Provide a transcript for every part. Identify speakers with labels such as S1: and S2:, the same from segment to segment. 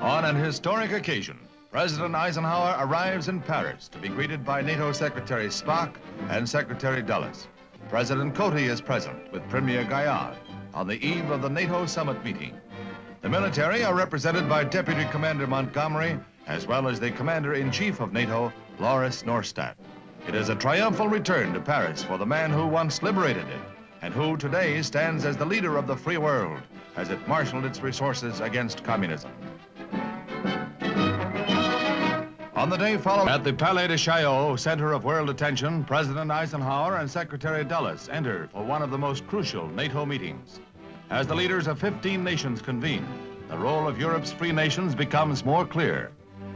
S1: On an historic occasion, President Eisenhower arrives in Paris to be greeted by NATO Secretary Spock and Secretary Dulles. President Coty is present with Premier Gaillard on the eve of the NATO summit meeting. The military are represented by Deputy Commander Montgomery, as well as the Commander-in-Chief of NATO, Loris Norstad. It is a triumphal return to Paris for the man who once liberated it, and who today stands as the leader of the free world as it marshaled its resources against communism. On the day following, at the Palais de Chaillot, center of world attention, President Eisenhower and Secretary Dulles enter for one of the most crucial NATO meetings. As the leaders of 15 nations convene, the role of Europe's free nations becomes more clear.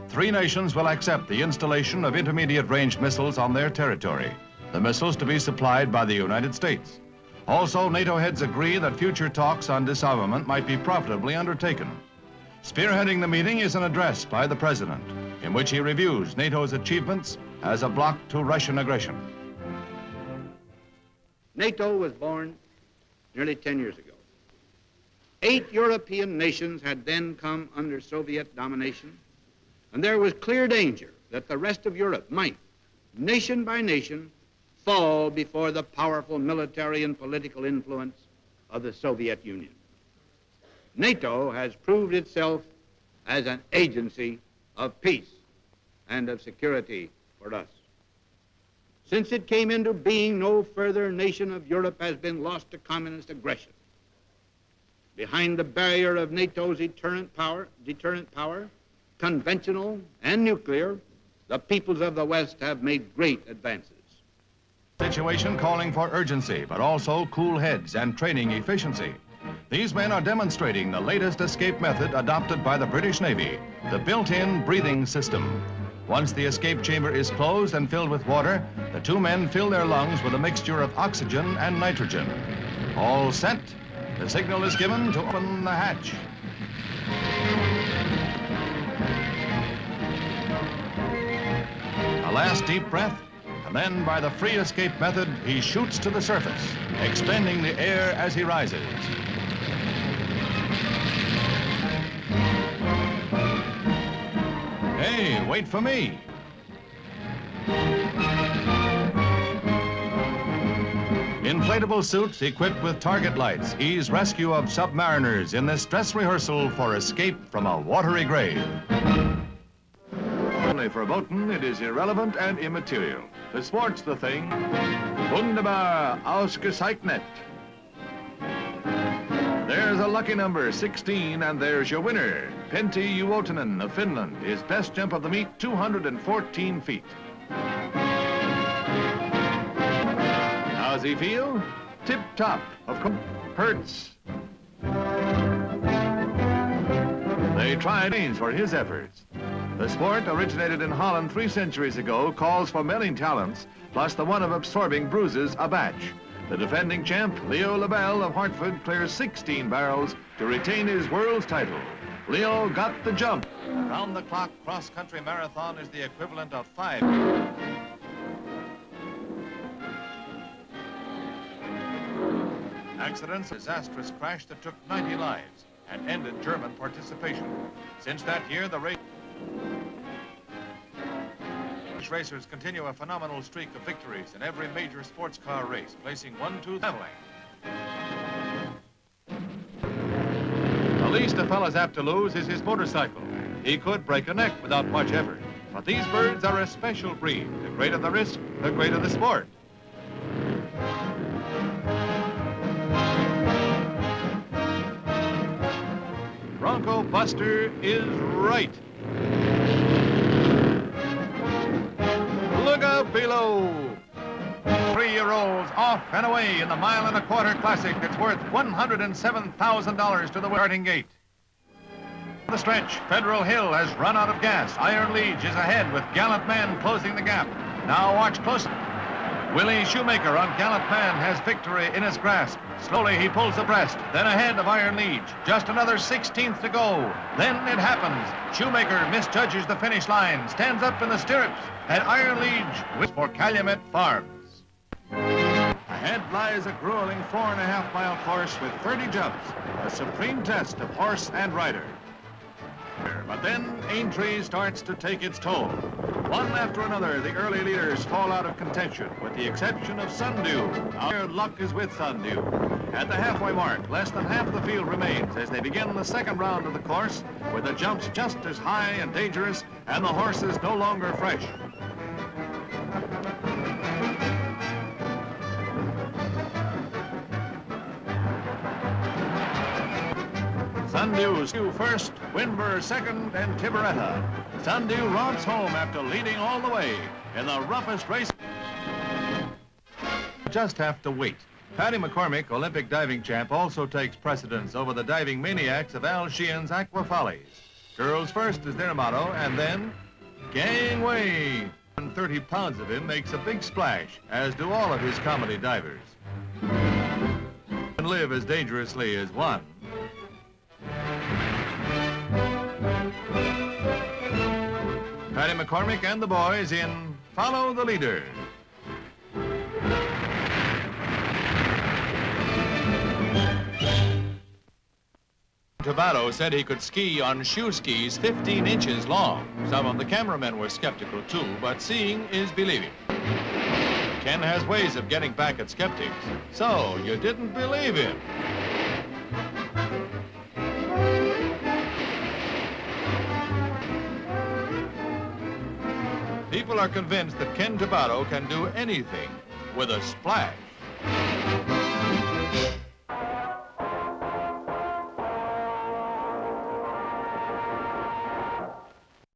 S1: 3 nations will accept the installation of intermediate-range missiles on their territory, the missiles to be supplied by the United States. Also, NATO heads agree that future talks on disarmament might be profitably undertaken. Spearheading the meeting is an address by the President, in which he reviews NATO's achievements as a bloc to Russian aggression.
S2: NATO was born nearly 10 years ago. 8 European nations had then come under Soviet domination, and there was clear danger that the rest of Europe might, nation by nation, fall before the powerful military and political influence of the Soviet Union. NATO has proved itself as an agency of peace and of security for us. Since it came into being, no further nation of Europe has been lost to communist aggression. Behind the barrier of NATO's deterrent power, conventional and nuclear, the peoples of the West have made great advances.
S1: Situation calling for urgency, but also cool heads and training efficiency. These men are demonstrating the latest escape method adopted by the British Navy, the built-in breathing system. Once the escape chamber is closed and filled with water, the 2 men fill their lungs with a mixture of oxygen and nitrogen. All set, the signal is given to open the hatch. A last deep breath, and then by the free escape method, he shoots to the surface, expending the air as he rises. Hey, wait for me. Inflatable suits equipped with target lights ease rescue of submariners in this dress rehearsal for escape from a watery grave. Only for Boaten, it is irrelevant and immaterial. The sport's the thing. Wunderbar ausgezeichnet. There's a lucky number, 16, and there's your winner. Pentti Juotonen of Finland, his best jump of the meet, 214 feet. How's he feel? Tip-top, of course. Hurts. They tried means for his efforts. The sport, originated in Holland 3 centuries ago, calls for many talents, plus the one of absorbing bruises, a batch. The defending champ, Leo Lebel of Hartford, clears 16 barrels to retain his world's title. Leo got the jump. Round-the-clock cross-country marathon is the equivalent of 5. Accidents, a disastrous crash that took 90 lives and ended German participation. Since that year, the racers continue a phenomenal streak of victories in every major sports car race, placing 1-2 leveling. The least a fella's apt to lose is his motorcycle. He could break a neck without much effort. But these birds are a special breed. The greater the risk, the greater the sport. Bronco Buster is right. Look out below. 3-year-olds off and away in the 1.25 Mile Classic. It's worth $107,000 to the starting gate. The stretch, Federal Hill has run out of gas. Iron Liege is ahead with Gallant Man closing the gap. Now watch closely. Willie Shoemaker on Gallant Man has victory in his grasp. Slowly he pulls abreast, then ahead of Iron Liege. Just another 16th to go. Then it happens. Shoemaker misjudges the finish line, stands up in the stirrups, and Iron Liege wins for Calumet Farms. Ahead lies a grueling 4.5 mile course with 30 jumps, a supreme test of horse and rider. But then Aintree starts to take its toll. One after another, the early leaders fall out of contention, with the exception of Sundew. Our luck is with Sundew. At the halfway mark, less than half the field remains as they begin the second round of the course, with the jumps just as high and dangerous, and the horses no longer fresh. Sundew first, Winber second, and Tiberetta. Sundew romps home after leading all the way in the roughest race. Just have to wait. Patty McCormick, Olympic diving champ, also takes precedence over the diving maniacs of Al Sheehan's Aqua Follies. Girls first is their motto, and then gangway. 30 pounds of him makes a big splash, as do all of his comedy divers. And live as dangerously as one. Patty McCormick and the boys in Follow the Leader. Tabaro said he could ski on shoe skis 15 inches long. Some of the cameramen were skeptical too, but seeing is believing. Ken has ways of getting back at skeptics. So, you didn't believe him. People are convinced that Ken Tabaro can do anything with a splash.